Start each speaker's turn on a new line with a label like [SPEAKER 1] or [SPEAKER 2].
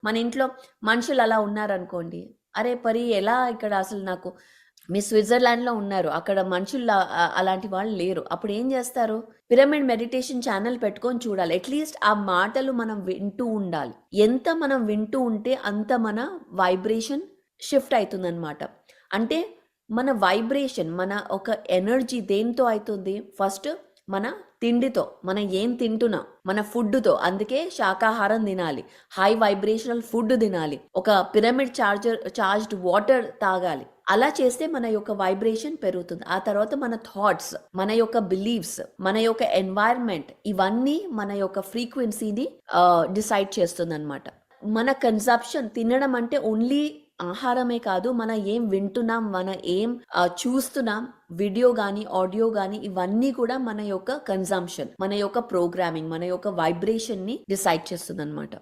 [SPEAKER 1] మన ఇంట్లో మనుషులు అలా ఉన్నారనుకోండి. అరే! ఎలా ఇక్కడ అసలు నాకు మీ స్విట్జర్లాండ్‌లో ఉన్నారు. అక్కడ మనుషుల్లా అలాంటి వాళ్ళు లేరు. అప్పుడేం జేస్తారు? పిరమిడ్ మెడిటేషన్ ఛానెల్ పెట్టుకొని చూడాలి. అట్‌లీస్ట్ ఆ మాటలు మనం వింటూ ఉండాలి. ఎంత మనం వింటూ ఉంటే అంత మన వైబ్రేషన్ షిఫ్ట్ అయితుందనమాట. అంటే మన వైబ్రేషన్, మన ఒక ఎనర్జీ దేనితో అయితుంది? ఫస్ట్ మన తిండితో. మనం ఏం తింటున్నాం? మన ఫుడ్‌తో. అందుకే శాకాహారం తినాలి. హై వైబ్రేషనల్ ఫుడ్ తినాలి. ఒక పిరమిడ్ చార్జ్డ్ వాటర్ తాగాలి. అలా చేస్తే మన యొక్క వైబ్రేషన్ పెరుగుతుంది. ఆ తర్వాత మన థాట్స్, మన యొక్క బిలీఫ్స్, మన యొక్క ఎన్వైర్న్మెంట్ ఇవన్నీ మన యొక్క ఫ్రీక్వెన్సీని డిసైడ్ చేస్తుందనమాట. మన కన్సంప్షన్ తినడం అంటే ఓన్లీ ఆహారమే కాదు. మనం ఏం వింటున్నాం, మనం ఏం చూస్తున్నాం, వీడియో గానీ, ఆడియో గానీ ఇవన్నీ కూడా మన యొక్క కన్సంప్షన్, మన యొక్క ప్రోగ్రామింగ్, మన యొక్క వైబ్రేషన్‌ని డిసైడ్ చేస్తుందనమాట.